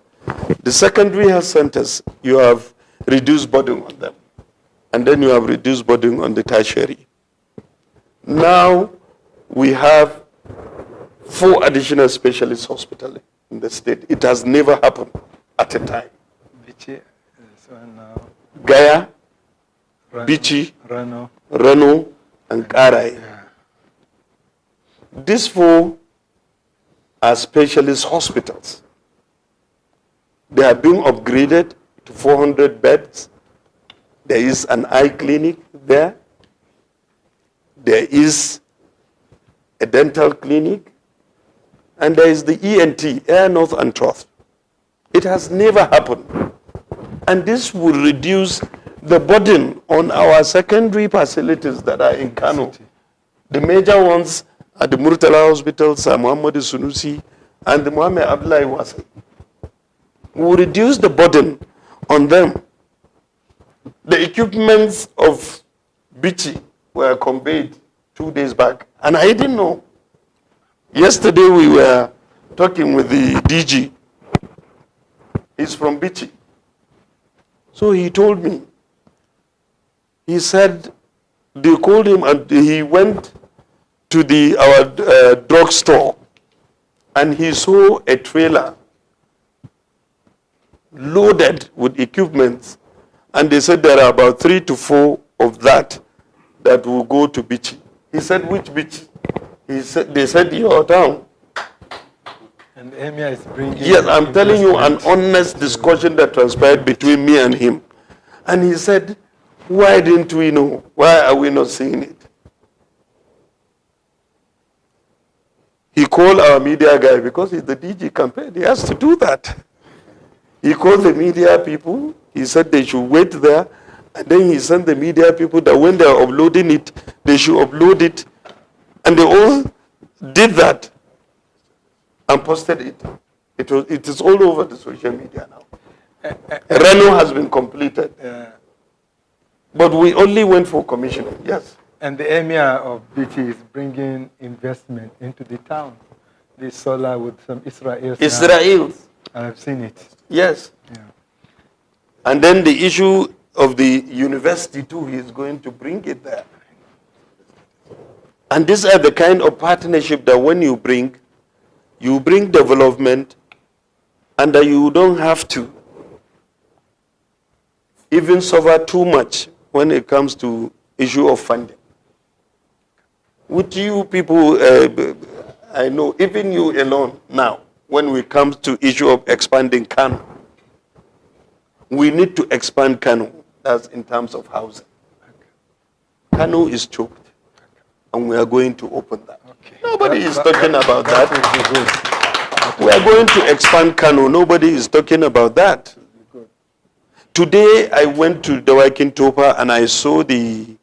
The secondary health centers, you have reduced burden on them. And then you have reduced burden on the tertiary. Now we have 4 additional specialist hospitals in the state. It has never happened at a time. Gaya, Bichi, Rano, and Karai. Yeah. These 4 are specialist hospitals. They have been upgraded to 400 beds. There is an eye clinic there. There is a dental clinic. And there is the ENT, Air, North and Trough. It has never happened. And this will reduce the burden on our secondary facilities that are in Kano. The major ones are the Murtala Hospital, Sir Muhammad Sunusi, and the Muhammad Abdullahi Wasi. We will reduce the burden on them. The equipments of Bichi were conveyed 2 days back, and I didn't know. Yesterday we were talking with the DG. He's from Bichi. So he told me, he said they called him and he went to our drugstore and he saw a trailer loaded with equipment, and they said there are about 3 to 4 of that will go to Bichi. He said, which Bichi? They said your town. And the emir is bringing... Yes, I'm telling you an honest discussion that transpired between me and him. And he said, why didn't we know? Why are we not seeing it? He called our media guy because he's the DG campaign. He has to do that. He called the media people. He said they should wait there. And then he sent the media people that when they are uploading it, they should upload it. And they all did that and posted it. It is all over the social media now. Reno has been completed. But we only went for commissioning, yes. And the emir of Bichi is bringing investment into the town. The solar with some Israelis. Israelis. I've seen it. Yes. Yeah. And then the issue of the university too, he is going to bring it there. And these are the kind of partnership that when you bring development, and that you don't have to even suffer too much when it comes to issue of funding. With you people, I know, even you alone now, when we come to issue of expanding Kano, we need to expand Kano, that's in terms of housing. Kano is choked, and we are going to open that. Okay. Nobody is talking about that. We are going to expand Kano. Nobody is talking about that. Today, I went to Dawakin Topa and I saw the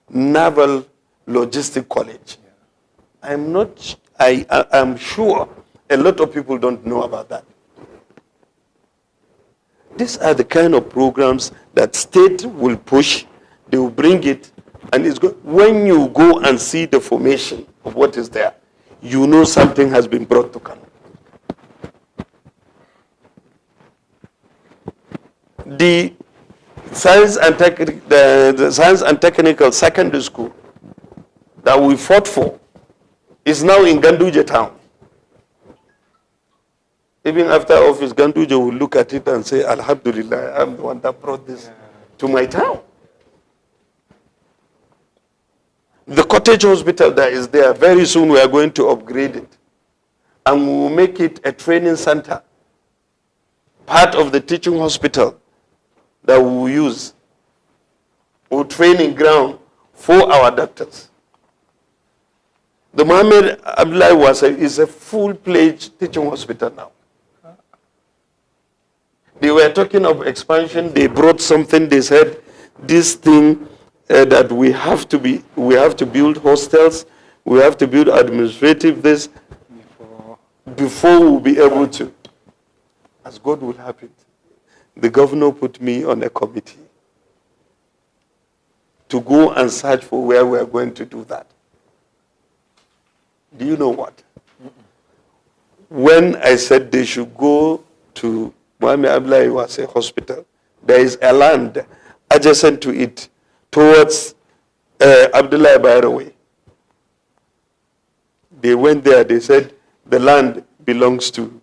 Naval Logistic College. I'm sure a lot of people don't know about that. These are the kind of programs that state will push, they will bring it, and it's good. When you go and see the formation of what is there, you know something has been brought to Kano. The science and technical secondary school that we fought for is now in Ganduje town. Even after office, Ganduje will look at it and say, Alhamdulillah, I'm the one that brought this to my town. The cottage hospital that is there, very soon we are going to upgrade it. And we will make it a training center, part of the teaching hospital that we will use, or training ground for our doctors. The Muhammad Abdullahi is a full-fledged teaching hospital now. They were talking of expansion. They brought something. They said this thing that we have to build hostels, we have to build administrative this before we'll be able to. As God will have it, the governor put me on a committee to go and search for where we are going to do that. Do you know what? When I said they should go to Muhammad Abdullahi Wase Hospital, there is a land adjacent to it towards Abdullahi Bayrawi. They went there, they said the land belongs to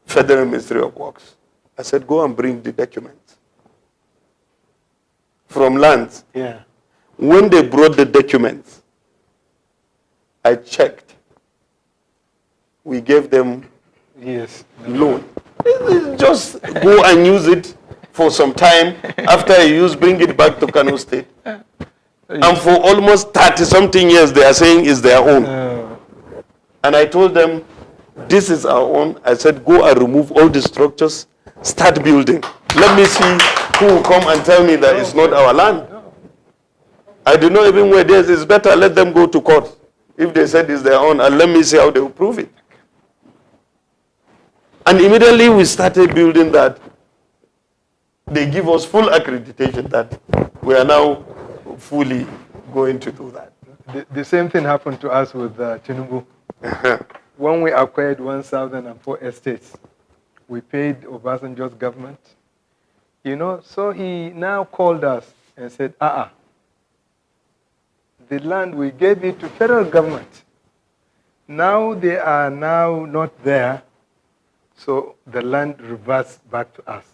Federal Ministry of Works. I said, go and bring the documents from lands. Yeah. When they brought the documents, I checked. We gave them Yes. Loan. Just go and use it for some time. After you use, bring it back to Kano State. And for almost 30-something years, they are saying it's their own. And I told them, this is our own. I said, go and remove all the structures, start building. Let me see who will come and tell me that it's not our land. I do not even where theirs is better. Let them go to court. If they said it's their own, and let me see how they will prove it. And immediately we started building that. They give us full accreditation that we are now fully going to do that. The same thing happened to us with Tinubu. When we acquired 1,004 estates, we paid Obasanjo's government. You know, so he now called us and said, the land, we gave it to federal government. Now they are now not there, so the land reverts back to us.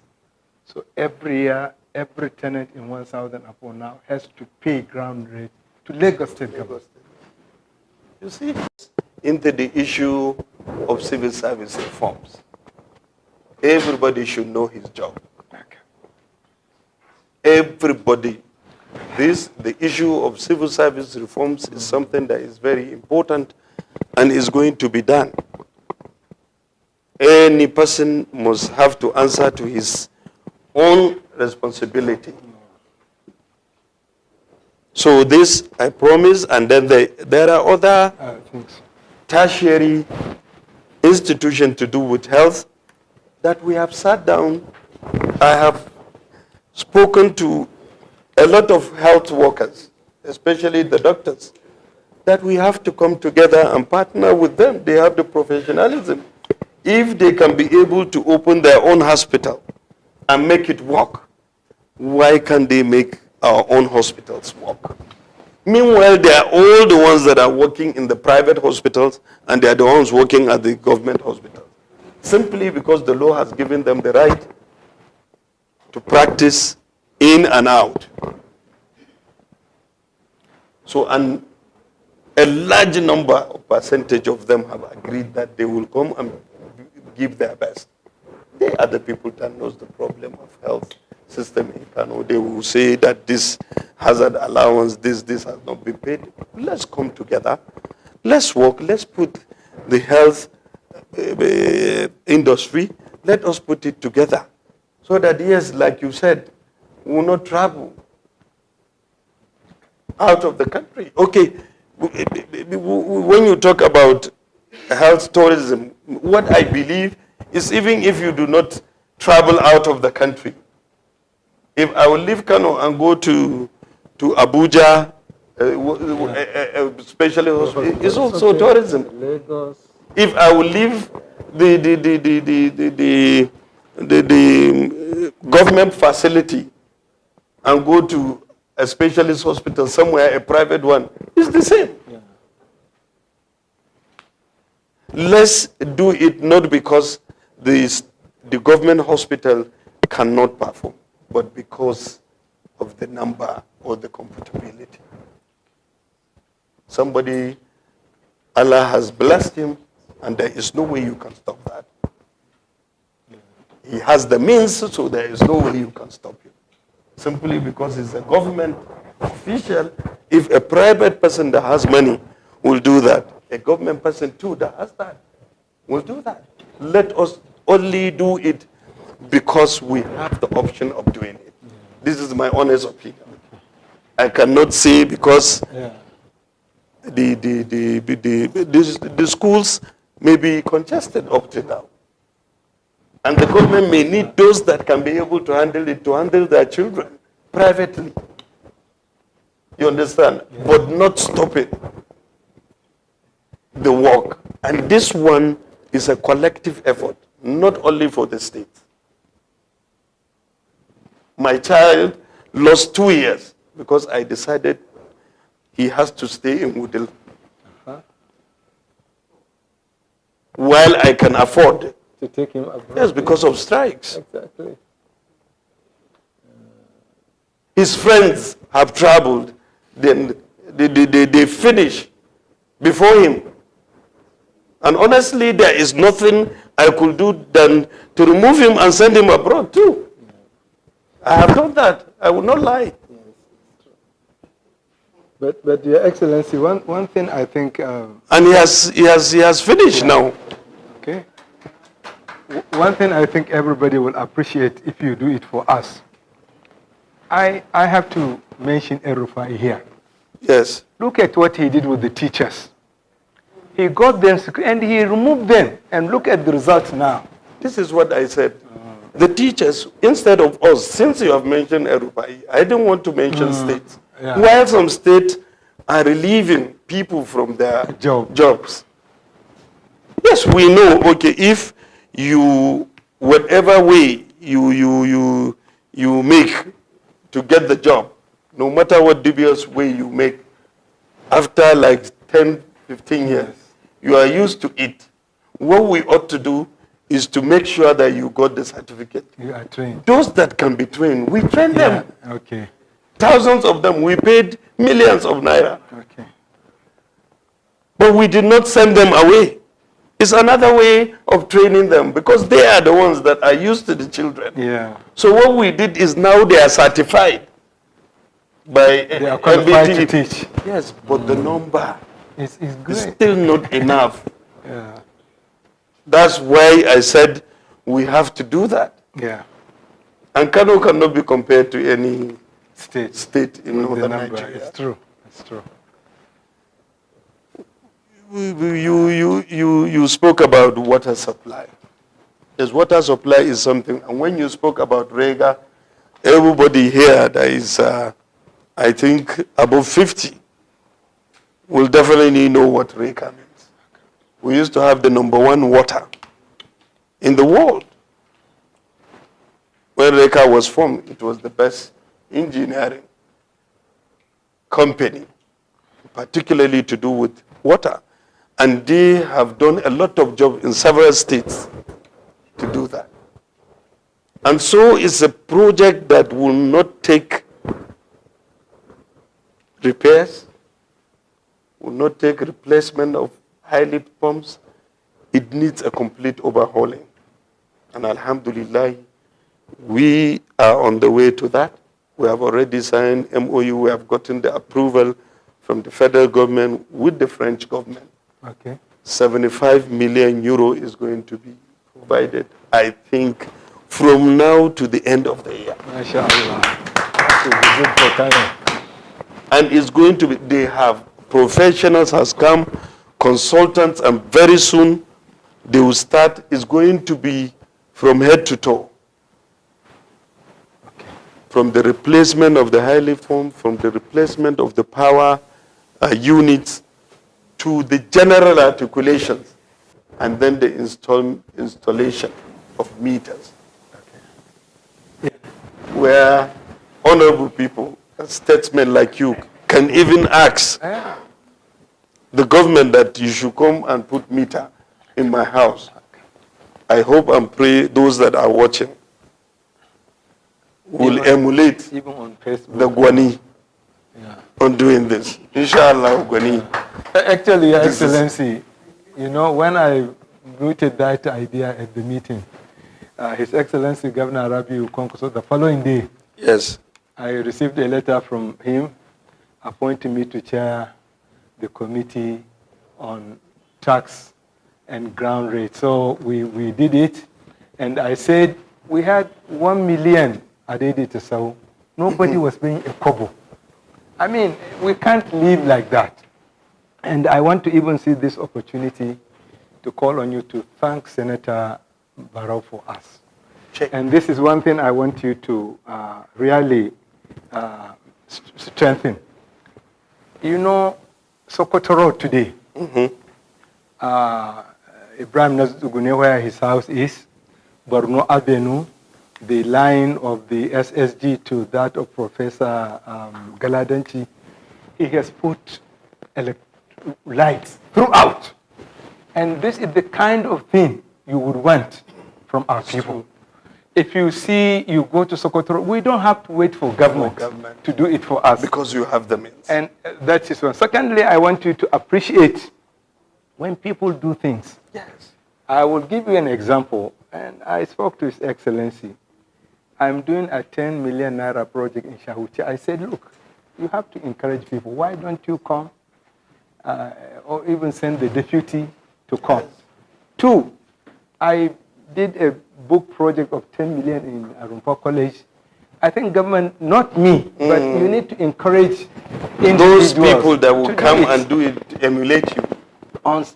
So every year, every tenant in 1,004 now has to pay ground rate to Lagos State government. You see, into the issue of civil service reforms, everybody should know his job. Everybody. The issue of civil service reforms is something that is very important and is going to be done. Any person must have to answer to his own responsibility. So this, I promise, and then there are other tertiary institutions to do with health that we have sat down. I have spoken to a lot of health workers, especially the doctors, that we have to come together and partner with them. They have the professionalism. If they can be able to open their own hospital and make it work, why can't they make our own hospitals work? Meanwhile, they are all the ones that are working in the private hospitals and they are the ones working at the government hospitals. Simply because the law has given them the right to practice in and out. So a large number of percentage of them have agreed that they will come and give their best. They are the people that knows the problem of health system in Kano. They will say that this hazard allowance, this has not been paid. Let's come together. Let's work. Let's put the health industry, let us put it together. So that, yes, like you said, we will not travel out of the country. Okay, when you talk about health tourism, what I believe is even if you do not travel out of the country, if I will leave Kano and go to Abuja, especially, it's also tourism. Lagos. If I will leave the government facility and go to a specialist hospital somewhere, a private one, it's the same. Yeah. Let's do it not because the government hospital cannot perform, but because of the number or the compatibility. Somebody, Allah has blessed him, and there is no way you can stop that. He has the means, so there is no way you can stop him. Simply because he's a government official. If a private person that has money will do that, a government person too that has that will do that. Let us only do it because we have the option of doing it. This is my honest opinion. I cannot say because the schools may be congested up to now. And the government may need those that can be able to handle it, to handle their children privately. You understand? Yeah. But not stopping the work. And this one is a collective effort, not only for the state. My child lost 2 years because I decided he has to stay in Woodhill. While I can afford to take him abroad. Yes, because of strikes. Exactly. His friends have traveled, then they finish before him. And honestly, there is nothing I could do than to remove him and send him abroad too. I have done that. I will not lie. But Your Excellency, one thing I think... and he has finished now. Okay. One thing I think everybody will appreciate if you do it for us. I have to mention El-Rufai here. Yes. Look at what he did with the teachers. He got them and he removed them. And look at the results now. This is what I said. The teachers, instead of us, since you have mentioned El-Rufai, I don't want to mention states. Yeah. While some states are relieving people from their jobs. Yes, we know, okay, if you, whatever way you make to get the job, no matter what dubious way you make, after like 10, 15 years, you are used to it. What we ought to do is to make sure that you got the certificate. You are trained. Those that can be trained, we train them. Okay. Thousands of them, we paid millions of naira. Okay. But we did not send them away. It's another way of training them because they are the ones that are used to the children. Yeah. So what we did is now they are certified by they are qualified to teach. Yes, but the number is still not enough. Yeah. That's why I said we have to do that. Yeah. And Kano cannot be compared to any state in northern Nigeria. It's true. It's true. You spoke about water supply. Yes, water supply is something. And when you spoke about Rega, everybody here that is, I think, above 50 will definitely know what Rega means. We used to have the #1 water in the world. When Rega was formed, it was the best engineering company, particularly to do with water. And they have done a lot of job in several states to do that. And so it's a project that will not take repairs, will not take replacement of high lift pumps. It needs a complete overhauling. And alhamdulillah, we are on the way to that. We have already signed MOU. We have gotten the approval from the federal government with the French government. Okay. 75 million euro is going to be provided, I think, from now to the end of the year. MashaAllah. That will be good for Kano. And it's going to be, they have professionals has come, consultants, and very soon they will start. It's going to be from head to toe. Okay. From the replacement of the high lift pump, from the replacement of the power units, to the general articulations, and then the installation of meters. Okay. Yeah. Where honorable people, statesmen like you, can even ask the government that you should come and put meter in my house. I hope and pray those that are watching will emulate even on Facebook, the Gwani on doing this. Inshallah, Gwani. Actually, Your Excellency, you know, when I mooted that idea at the meeting, His Excellency Governor Rabiu Konkoso, the following day, yes, I received a letter from him appointing me to chair the committee on tax and ground rate. So we did it, and I said we had 1 million added, so nobody was paying a kobo. I mean, we can't live like that. And I want to even see this opportunity to call on you to thank Senator Barrow for us. Check. And this is one thing I want you to really strengthen. You know, Sokoto Road today, Ibrahim Nazugune, where his house is, Borno Avenue, the line of the SSG to that of Professor Galadanchi, he has put lights throughout. And this is the kind of thing you would want from our people. If you see, you go to Sokoto, we don't have to wait for government to do it for us. Because you have the means. And that is one. Secondly, I want you to appreciate when people do things. Yes. I will give you an example. And I spoke to His Excellency. I'm doing a 10 million naira project in Shahuchi. I said, look, you have to encourage people. Why don't you come? Or even send the deputy to come. 2, I did a book project of 10 million in Arumpa College. I think government, not me, but you need to encourage those people that will come and do it, emulate you.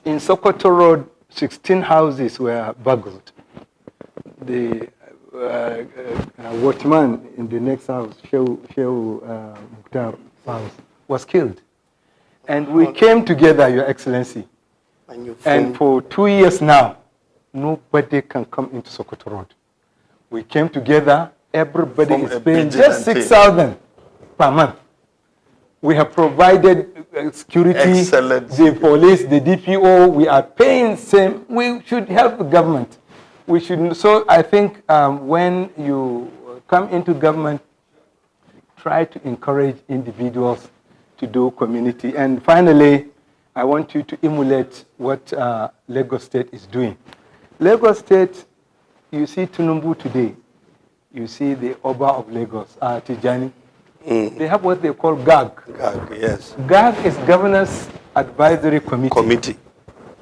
In Sokoto Road, 16 houses were burgled. The watchman in the next house, Shehu Mukhtar's house, was killed. And we came together, Your Excellency. And for 2 years now, nobody can come into Sokoto Road. We came together, everybody is paying just 6,000 per month. We have provided security, excellent, the police, the DPO, we are paying same. We should help the government. We should. So I think when you come into government, try to encourage individuals to do community. And finally, I want you to emulate what Lagos State is doing. Lagos State, you see Tinubu today, you see the Oba of Lagos, Tijani. They have what they call GAG. GAG, yes. GAG is Governors Advisory Committee.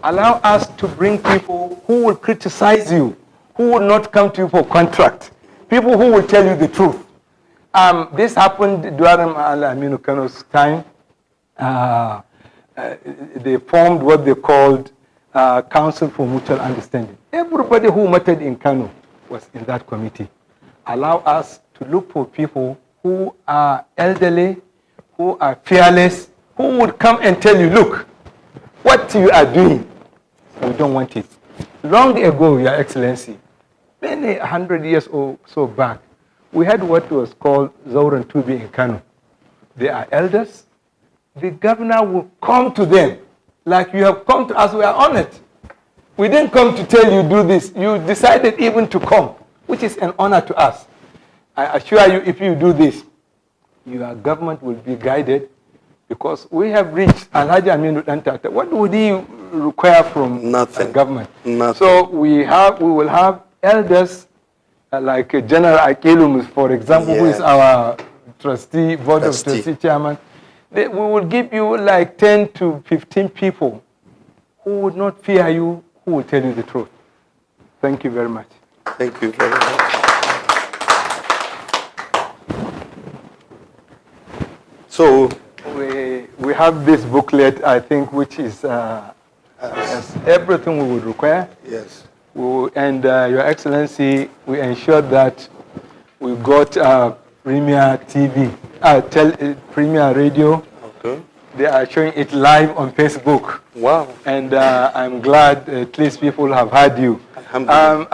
Allow us to bring people who will criticize you, who will not come to you for contract, people who will tell you the truth. This happened during Aminu Kano's time. They formed what they called Council for Mutual Understanding. Everybody who mattered in Kano was in that committee. Allow us to look for people who are elderly, who are fearless, who would come and tell you, look, what you are doing, we don't want it. Long ago, Your Excellency, many 100 years or so back, we had what was called Zauran Tubi in Kano. They are elders. The governor will come to them, like you have come to us, we are honored. We didn't come to tell you do this. You decided even to come, which is an honor to us. I assure you, if you do this, your government will be guided, because we have reached Alhaji Aminu Dantata. What would he require from government? Nothing. So we will have elders like General Akilum, for example, who is our trustee, board of trustee chairman. We will give you like 10 to 15 people who would not fear you, who will tell you the truth. Thank you very much. Thank you very much. So we have this booklet, I think, which is everything we would require. Yes. And Your Excellency, we ensured that we got Premier TV, Premier Radio. Okay. They are showing it live on Facebook. Wow. And I'm glad at least people have heard you. Alhamdulillah.